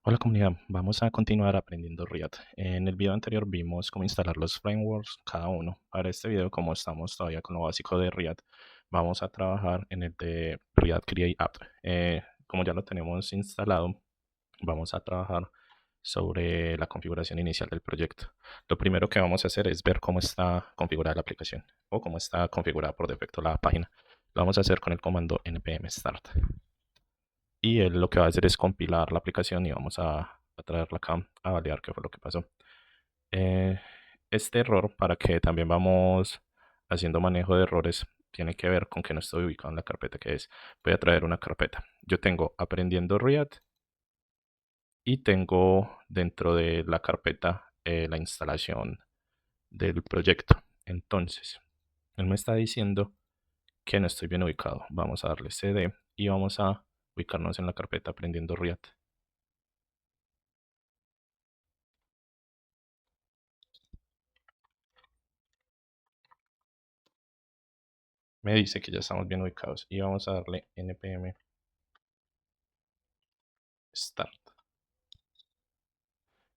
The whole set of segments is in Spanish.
Hola comunidad, vamos a continuar aprendiendo React. En el video anterior vimos cómo instalar los frameworks cada uno. Para este video, como estamos todavía con lo básico de React, vamos a trabajar en el de React Create App. Como ya lo tenemos instalado, vamos a trabajar sobre la configuración inicial del proyecto. Lo primero que vamos a hacer es ver cómo está configurada la aplicación o cómo está configurada por defecto la página. Lo vamos a haar con el comando npm start. Y él lo que va a hacer es compilar la aplicación y vamos a traerla acá a validar qué fue lo que pasó. Eh, este error, para que también vamos haciendo manejo de errores, tiene que ver con que no estoy ubicado en la carpeta que es. Voy a traer una carpeta. Yo tengo aprendiendo React y tengo dentro de la carpeta la instalación del proyecto. Entonces, él me está diciendo que no estoy bien ubicado. Vamos a darle cd y vamos a ubicarnos en la carpeta aprendiendo React. Me dice que ya estamos bien ubicados y vamos a darle npm start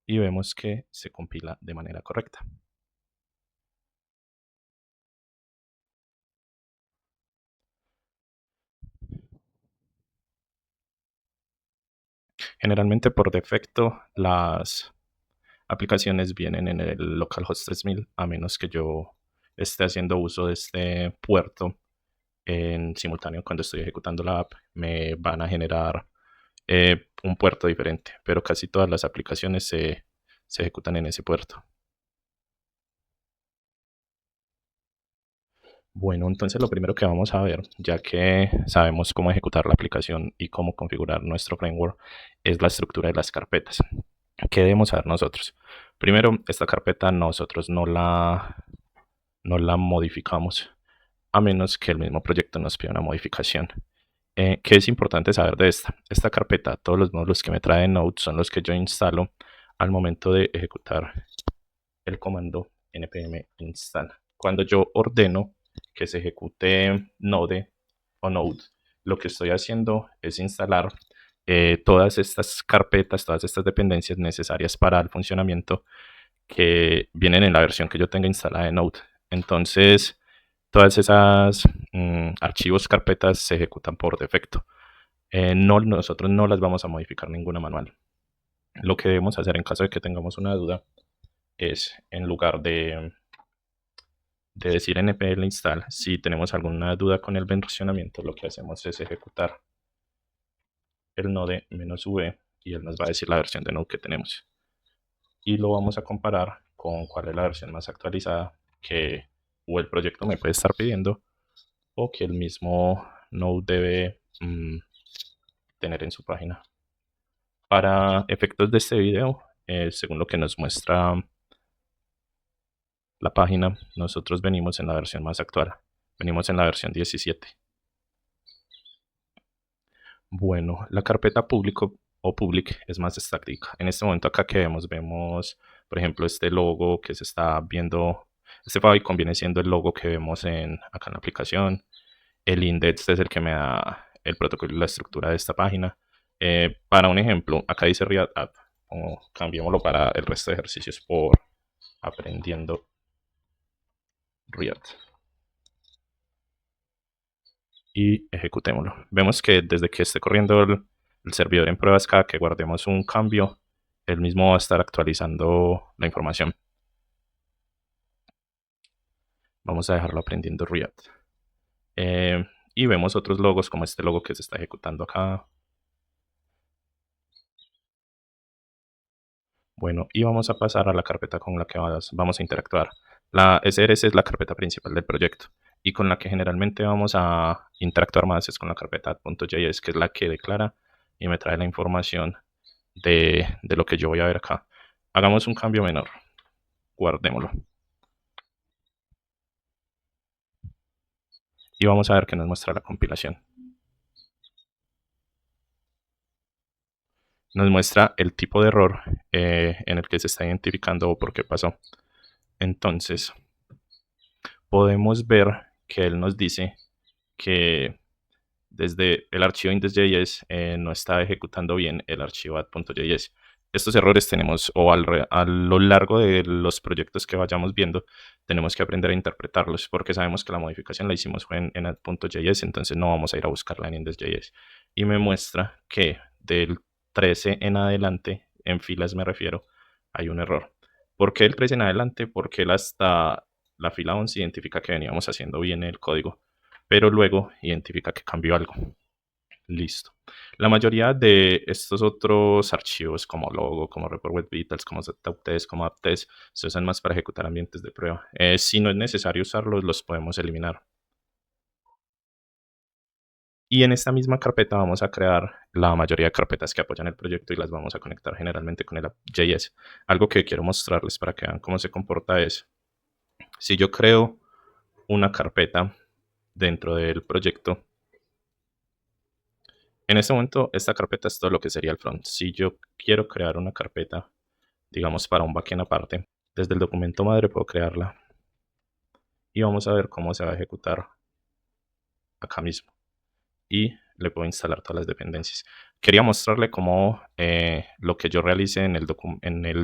y vemos que se compila de manera correcta. Generalmente por defecto las aplicaciones vienen en el localhost 3000 a menos que yo esté haciendo uso de este puerto en simultáneo. Cuando estoy ejecutando la app me van a generar un puerto diferente, pero casi todas las aplicaciones se ejecutan en ese puerto. Bueno, entonces lo primero que vamos a ver, ya que sabemos cómo ejecutar la aplicación y cómo configurar nuestro framework, es la estructura de las carpetas. ¿Qué debemos saber nosotros? Primero, esta carpeta nosotros no la modificamos, a menos que el mismo proyecto nos pida una modificación. ¿Qué es importante saber de esta? Esta carpeta, todos los módulos que me trae Node son los que yo instalo al momento de ejecutar el comando npm install. Cuando yo ordeno que se ejecute Node o Node, lo que estoy haciendo es instalar todas estas carpetas, todas estas dependencias necesarias para el funcionamiento que vienen en la versión que yo tenga instalada de Node. Entonces, todas esas archivos, carpetas se ejecutan por defecto. Nosotros no las vamos a modificar ninguna manual. Lo que debemos hacer en caso de que tengamos una duda es, en lugar de decir npm install, si tenemos alguna duda con el versionamiento, lo que hacemos es ejecutar el node -v y él nos va a decir la versión de Node que tenemos. Y lo vamos a comparar con cuál es la versión más actualizada que o el proyecto me puede estar pidiendo o que el mismo Node debe tener en su página. Para efectos de este video, según lo que nos muestra la página, nosotros venimos en la versión más actual. Venimos en la versión 17. Bueno, la carpeta público o public es más estática. En este momento acá que vemos, por ejemplo, este logo que se está viendo. Este favicon viene siendo el logo que vemos acá en la aplicación. El index es el que me da el protocolo y la estructura de esta página. Para un ejemplo, acá dice React App. O cambiémoslo para el resto de ejercicios por aprendiendo React. Y ejecutémoslo. Vemos que desde que esté corriendo el servidor en pruebas, cada que guardemos un cambio, el mismo va a estar actualizando la información. Vamos a dejarlo aprendiendo React. Y vemos otros logos como este logo que se está ejecutando acá. Bueno, y vamos a pasar a la carpeta con la que vamos a interactuar. La SRS es la carpeta principal del proyecto y con la que generalmente vamos a interactuar más es con la carpeta add.js, que es la que declara y me trae la información de lo que yo voy a ver acá. Hagamos un cambio menor, guardémoslo. Y vamos a ver qué nos muestra la compilación. Nos muestra el tipo de error en el que se está identificando o por qué pasó. Entonces, podemos ver que él nos dice que desde el archivo index.js no está ejecutando bien el archivo add.js. Estos errores tenemos, o a lo largo de los proyectos que vayamos viendo, tenemos que aprender a interpretarlos, porque sabemos que la modificación la hicimos fue en add.js, entonces no vamos a ir a buscarla en index.js. Y me muestra que del 13 en adelante, en filas me refiero, hay un error. ¿Por qué el 13 en adelante? Porque él hasta la fila 11 identifica que veníamos haciendo bien el código, pero luego identifica que cambió algo. Listo. La mayoría de estos otros archivos, como logo, como report web vitals, como setup.test, como app.test, se usan más para ejecutar ambientes de prueba. Si no es necesario usarlos, los podemos eliminar. Y en esta misma carpeta vamos a crear la mayoría de carpetas que apoyan el proyecto y las vamos a conectar generalmente con el app.js. Algo que quiero mostrarles para que vean cómo se comporta es, si yo creo una carpeta dentro del proyecto, en este momento esta carpeta es todo lo que sería el front. Si yo quiero crear una carpeta, digamos para un backend aparte, desde el documento madre puedo crearla y vamos a ver cómo se va a ejecutar acá mismo. Y le puedo instalar todas las dependencias. Quería mostrarle cómo lo que yo realice en el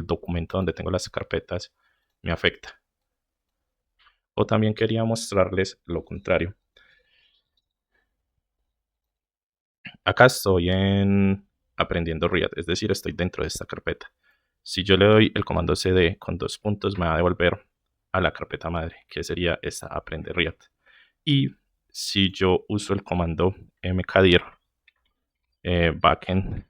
documento donde tengo las carpetas me afecta. O también quería mostrarles lo contrario. Acá estoy en aprendiendo React, es decir, estoy dentro de esta carpeta. Si yo le doy el comando cd con 2 puntos, me va a devolver a la carpeta madre, que sería esta aprende React. Y si yo uso el comando mkdir backend,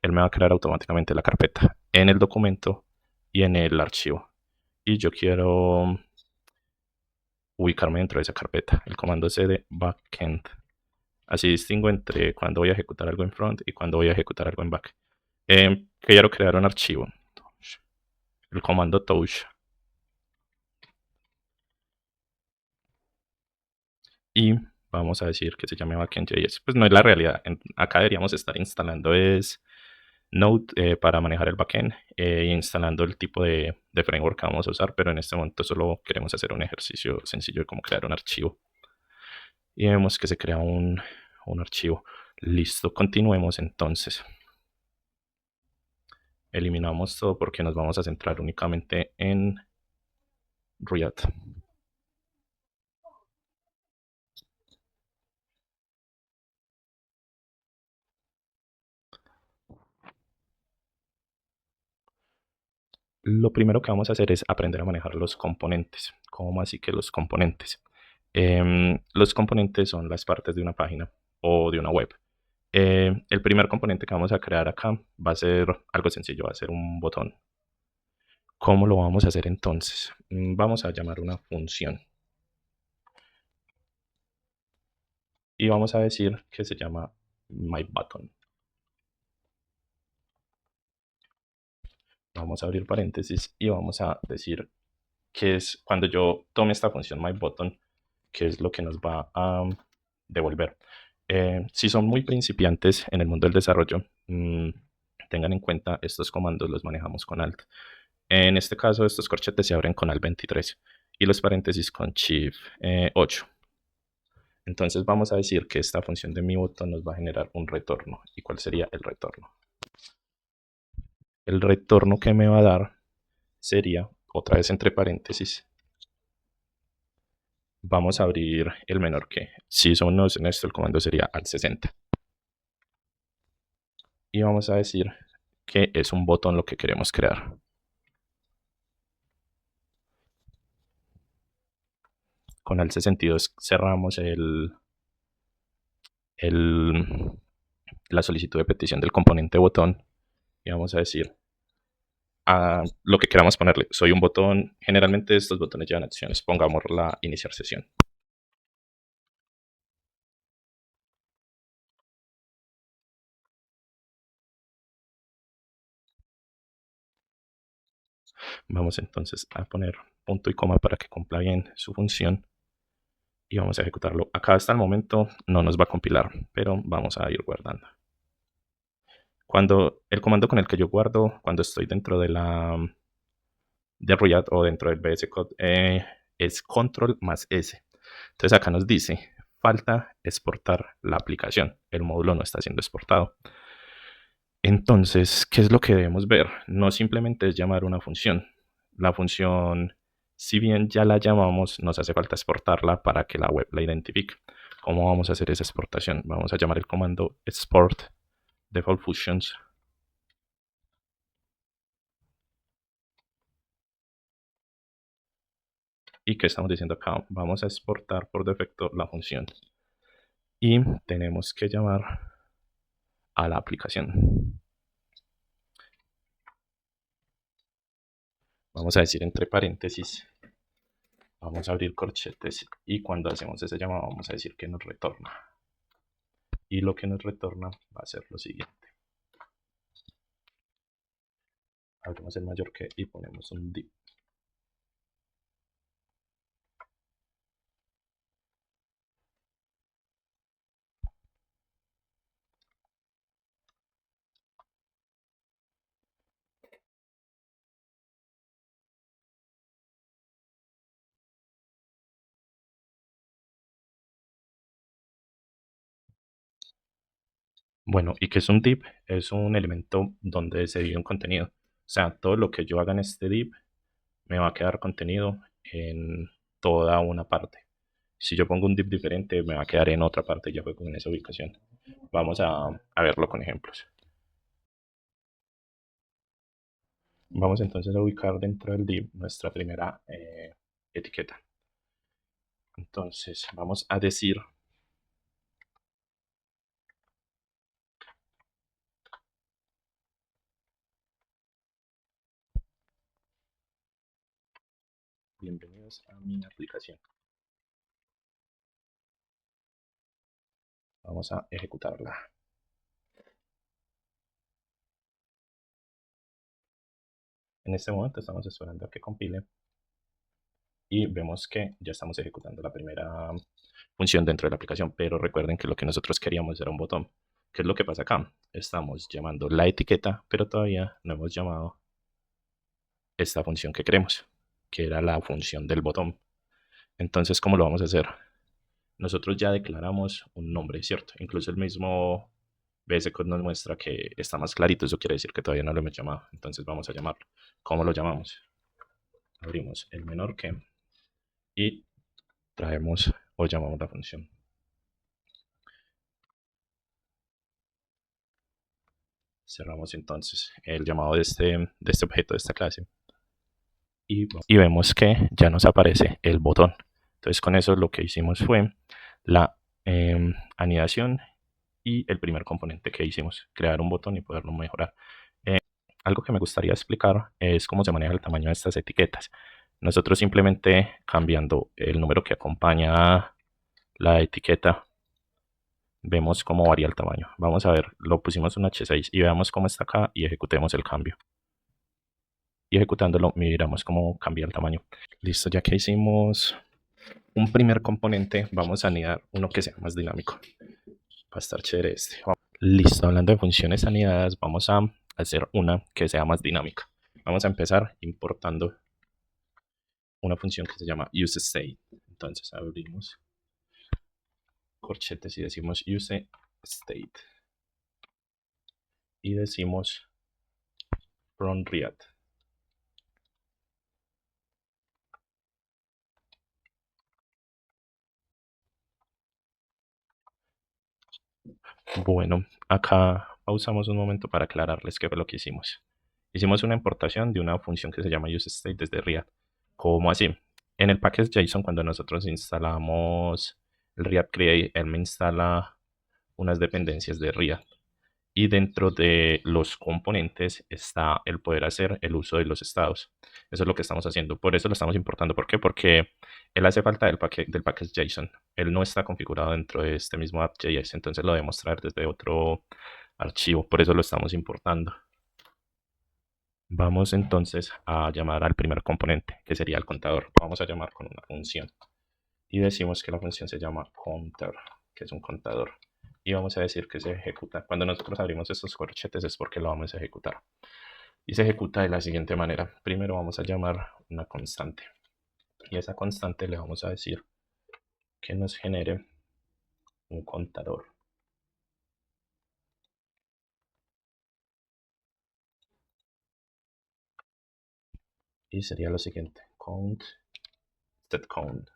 él me va a crear automáticamente la carpeta en el documento y en el archivo. Y yo quiero ubicarme dentro de esa carpeta, el comando cd backend. Así distingo entre cuando voy a ejecutar algo en front y cuando voy a ejecutar algo en back. Quiero crear un archivo. El comando touch. Y vamos a decir que se llame backend.js. Pues no es la realidad. Acá deberíamos estar instalando es Node para manejar el backend e instalando el tipo de framework que vamos a usar, pero en este momento solo queremos hacer un ejercicio sencillo de cómo crear un archivo. Y vemos que se crea un archivo. Listo, continuemos entonces. Eliminamos todo porque nos vamos a centrar únicamente en React. Lo primero que vamos a hacer es aprender a manejar los componentes. ¿Cómo así que los componentes? Los componentes son las partes de una página o de una web. El primer componente que vamos a crear acá va a ser algo sencillo, va a ser un botón. ¿Cómo lo vamos a hacer entonces? Vamos a llamar una función. Y vamos a decir que se llama myButton. Vamos a abrir paréntesis y vamos a decir que es cuando yo tome esta función myButton, que es lo que nos va a devolver. Si son muy principiantes en el mundo del desarrollo, tengan en cuenta estos comandos los manejamos con Alt. En este caso, estos corchetes se abren con Alt 23 y los paréntesis con Shift 8. Entonces vamos a decir que esta función de myButton nos va a generar un retorno. ¿Y cuál sería el retorno? El retorno que me va a dar sería, otra vez entre paréntesis, vamos a abrir el menor que. Si somos en esto, el comando sería alt 60. Y vamos a decir que es un botón lo que queremos crear. Con alt 62 cerramos la solicitud de petición del componente botón y vamos a decir a lo que queramos ponerle. Soy un botón, generalmente estos botones llevan acciones. Pongamos la iniciar sesión. Vamos entonces a poner punto y coma para que cumpla bien su función y vamos a ejecutarlo. Acá hasta el momento no nos va a compilar, pero vamos a ir guardando. Cuando el comando con el que yo guardo, cuando estoy dentro de React o dentro del VS Code, es control más S. Entonces acá nos dice, falta exportar la aplicación. El módulo no está siendo exportado. Entonces, ¿qué es lo que debemos ver? No simplemente es llamar una función. La función, si bien ya la llamamos, nos hace falta exportarla para que la web la identifique. ¿Cómo vamos a hacer esa exportación? Vamos a llamar el comando export default functions. ¿Y qué estamos diciendo acá? Vamos a exportar por defecto la función. Y tenemos que llamar a la aplicación. Vamos a decir entre paréntesis, vamos a abrir corchetes y cuando hacemos ese llamado vamos a decir que nos retorna. Y lo que nos retorna va a ser lo siguiente. Abrimos el mayor que y ponemos un div. Bueno, ¿y qué es un div? Es un elemento donde se divide un contenido. O sea, todo lo que yo haga en este div me va a quedar contenido en toda una parte. Si yo pongo un div diferente, me va a quedar en otra parte, ya fue con esa ubicación. Vamos a verlo con ejemplos. Vamos entonces a ubicar dentro del div nuestra primera etiqueta. Entonces vamos a decir bienvenidos a mi aplicación. Vamos a ejecutarla. En este momento estamos esperando a que compile y vemos que ya estamos ejecutando la primera función dentro de la aplicación, pero recuerden que lo que nosotros queríamos era un botón. ¿Qué es lo que pasa acá? Estamos llamando la etiqueta, pero todavía no hemos llamado esta función que queremos, que era la función del botón. Entonces, ¿cómo lo vamos a hacer? Nosotros ya declaramos un nombre, ¿cierto? Incluso el mismo BS Code nos muestra que está más clarito, eso quiere decir que todavía no lo hemos llamado. Entonces vamos a llamarlo. ¿Cómo lo llamamos? Abrimos el menor que y traemos o llamamos la función. Cerramos entonces el llamado de este objeto, de esta clase. Y vemos que ya nos aparece el botón. Entonces con eso lo que hicimos fue la anidación y el primer componente que hicimos, crear un botón y poderlo mejorar. Algo que me gustaría explicar es cómo se maneja el tamaño de estas etiquetas. Nosotros simplemente cambiando el número que acompaña la etiqueta, vemos cómo varía el tamaño. Vamos a ver, lo pusimos un H6 y veamos cómo está acá y ejecutemos el cambio. Y ejecutándolo miramos cómo cambia el tamaño. Listo, ya que hicimos un primer componente, vamos a anidar uno que sea más dinámico. Va a estar chévere este. Listo, hablando de funciones anidadas, vamos a hacer una que sea más dinámica. Vamos a empezar importando una función que se llama useState. Entonces abrimos corchetes y decimos useState. Y decimos from React. Bueno, acá pausamos un momento para aclararles qué fue lo que hicimos. Hicimos una importación de una función que se llama useState desde React. ¿Cómo así? En el package JSON, cuando nosotros instalamos el React Create, él me instala unas dependencias de React. Y dentro de los componentes está el poder hacer el uso de los estados. Eso es lo que estamos haciendo. Por eso lo estamos importando. ¿Por qué? Porque él hace falta del package JSON. Él no está configurado dentro de este mismo app.js. Entonces lo debemos traer desde otro archivo. Por eso lo estamos importando. Vamos entonces a llamar al primer componente, que sería el contador. Vamos a llamar con una función. Y decimos que la función se llama counter, que es un contador. Y vamos a decir que se ejecuta. Cuando nosotros abrimos estos corchetes es porque lo vamos a ejecutar. Y se ejecuta de la siguiente manera. Primero vamos a llamar una constante. Y a esa constante le vamos a decir que nos genere un contador. Y sería lo siguiente, count, setCount.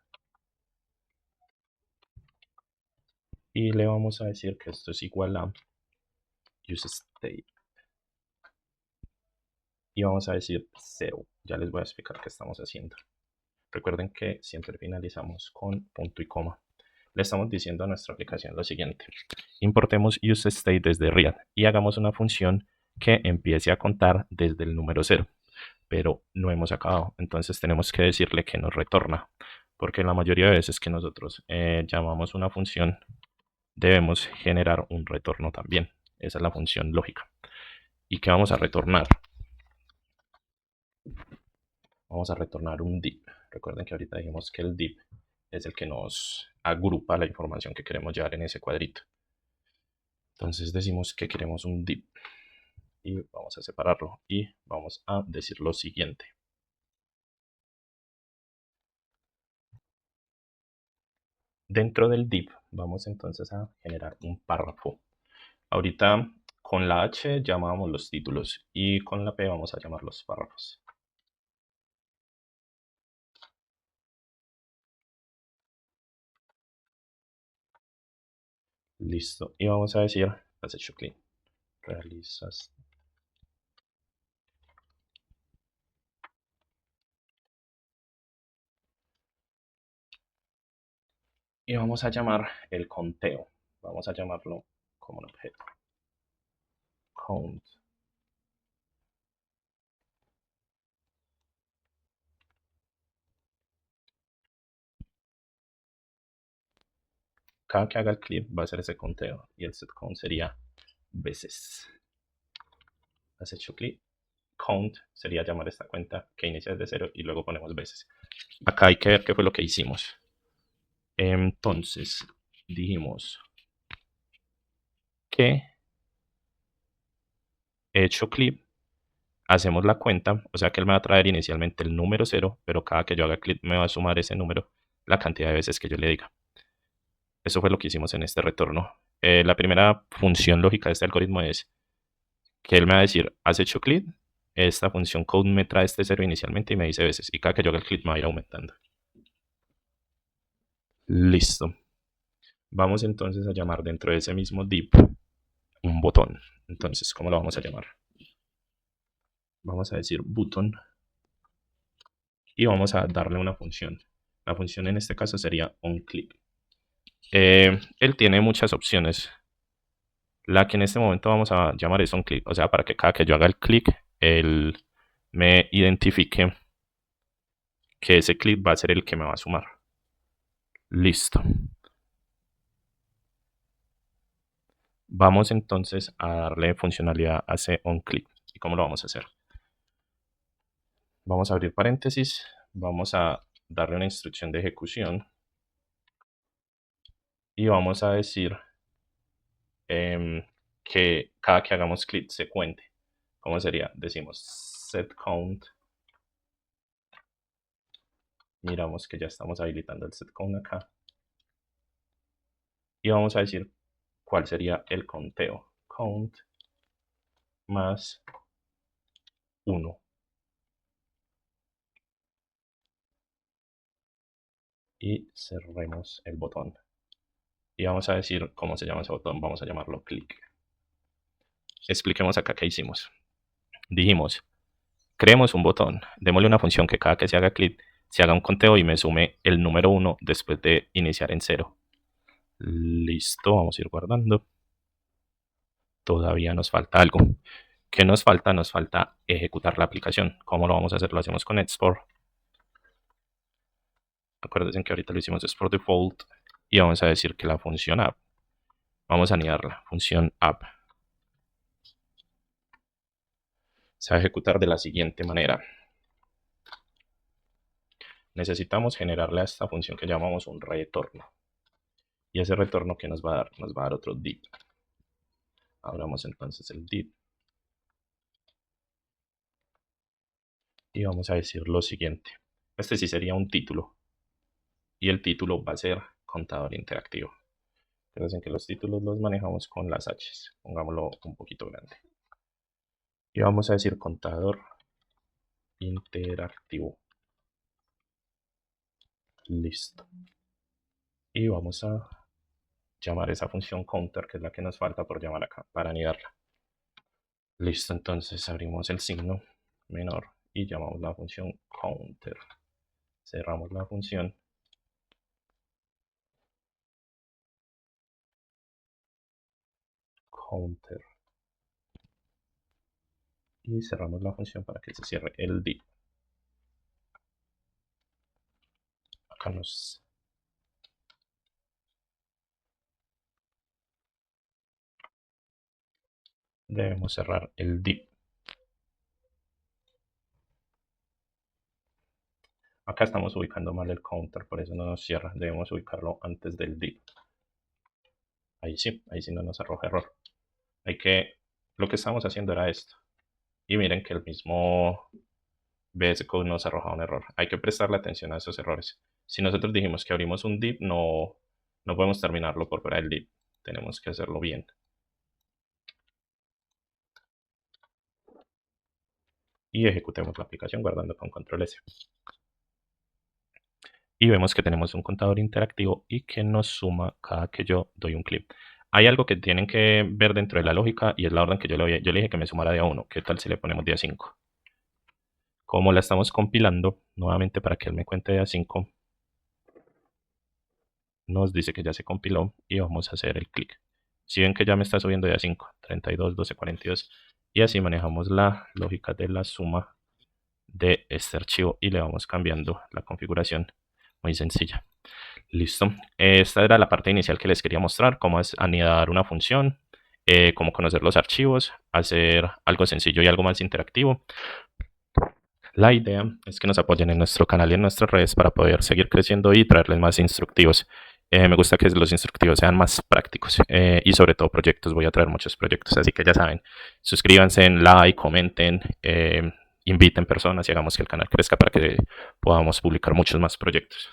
Y le vamos a decir que esto es igual a useState. Y vamos a decir 0. Ya les voy a explicar qué estamos haciendo. Recuerden que siempre finalizamos con punto y coma. Le estamos diciendo a nuestra aplicación lo siguiente. Importemos useState desde Riad y hagamos una función que empiece a contar desde el número 0. Pero no hemos acabado. Entonces tenemos que decirle que nos retorna. Porque la mayoría de veces que nosotros llamamos una función, debemos generar un retorno también. Esa es la función lógica. ¿Y qué vamos a retornar? Vamos a retornar un div. Recuerden que ahorita dijimos que el div es el que nos agrupa la información que queremos llevar en ese cuadrito. Entonces decimos que queremos un div y vamos a separarlo y vamos a decir lo siguiente. Dentro del div vamos entonces a generar un párrafo. Ahorita con la H llamamos los títulos y con la P vamos a llamar los párrafos. Listo. Y vamos a decir, has hecho clean. Realizas. Y vamos a llamar el conteo. Vamos a llamarlo como un objeto. Count. Cada que haga el clip va a ser ese conteo y el setCount sería veces. Has hecho clip. Count sería llamar esta cuenta que inicia desde 0 y luego ponemos veces. Acá hay que ver qué fue lo que hicimos. Entonces dijimos que he hecho clip, hacemos la cuenta, o sea que él me va a traer inicialmente el número 0, pero cada que yo haga clip me va a sumar ese número la cantidad de veces que yo le diga. Eso fue lo que hicimos en este retorno. La primera función lógica de este algoritmo es que él me va a decir, ¿has hecho clip? Esta función code me trae este 0 inicialmente y me dice veces, y cada que yo haga el clip me va a ir aumentando. Listo. Vamos entonces a llamar dentro de ese mismo div un botón. Entonces, ¿cómo lo vamos a llamar? Vamos a decir button y vamos a darle una función. La función en este caso sería onClick. Él tiene muchas opciones. La que en este momento vamos a llamar es onClick, o sea, para que cada que yo haga el clic, él me identifique que ese clic va a ser el que me va a sumar. Listo. Vamos entonces a darle funcionalidad a ese onClick. ¿Y cómo lo vamos a hacer? Vamos a abrir paréntesis, vamos a darle una instrucción de ejecución y vamos a decir que cada que hagamos clic se cuente. ¿Cómo sería? Decimos setCount. Miramos que ya estamos habilitando el setCount acá. Y vamos a decir cuál sería el conteo. Count más 1. Y cerremos el botón. Y vamos a decir cómo se llama ese botón. Vamos a llamarlo click. Expliquemos acá qué hicimos. Dijimos, creemos un botón. Démosle una función que cada que se haga clic se haga un conteo y me sume el número 1 después de iniciar en 0. Listo, vamos a ir guardando. Todavía nos falta algo. ¿Qué nos falta? Nos falta ejecutar la aplicación. ¿Cómo lo vamos a hacer? Lo hacemos con export. Acuérdense que ahorita lo hicimos export default y vamos a decir que la función app, vamos a anidarla, función app, se va a ejecutar de la siguiente manera. Necesitamos generarle a esta función que llamamos un retorno. Y ese retorno que nos va a dar, nos va a dar otro div. Abramos entonces el div. Y vamos a decir lo siguiente. Este sí sería un título. Y el título va a ser contador interactivo. Entonces, en que los títulos los manejamos con las H's. Pongámoslo un poquito grande. Y vamos a decir contador interactivo. Listo. Y vamos a llamar esa función counter, que es la que nos falta por llamar acá, para anidarla. Listo, entonces abrimos el signo menor y llamamos la función counter. Cerramos la función. Counter. Y cerramos la función para que se cierre el div. Acá nos... debemos cerrar el div. Acá estamos ubicando mal el counter, por eso no nos cierra. Debemos ubicarlo antes del div. Ahí sí no nos arroja error. Lo que estamos haciendo era esto. Y miren que el mismo VS Code nos arroja un error. Hay que prestarle atención a esos errores. Si nosotros dijimos que abrimos un div, no podemos terminarlo por fuera del div. Tenemos que hacerlo bien. Y ejecutemos la aplicación guardando con control S. Y vemos que tenemos un contador interactivo y que nos suma cada que yo doy un clic. Hay algo que tienen que ver dentro de la lógica y es la orden que yo le dije que me sumara de a 1. ¿Qué tal si le ponemos de a 5? Como la estamos compilando, nuevamente para que él me cuente de a 5, nos dice que ya se compiló y vamos a hacer el clic. Si ven que ya me está subiendo de a 5, 32, 12, 42, y así manejamos la lógica de la suma de este archivo y le vamos cambiando la configuración. Muy sencilla. Listo. Esta era la parte inicial que les quería mostrar, cómo es anidar una función, cómo conocer los archivos, hacer algo sencillo y algo más interactivo. La idea es que nos apoyen en nuestro canal y en nuestras redes para poder seguir creciendo y traerles más instructivos. Me gusta que los instructivos sean más prácticos y sobre todo proyectos. Voy a traer muchos proyectos, así que ya saben, suscríbanse, like, comenten, inviten personas y hagamos que el canal crezca para que podamos publicar muchos más proyectos.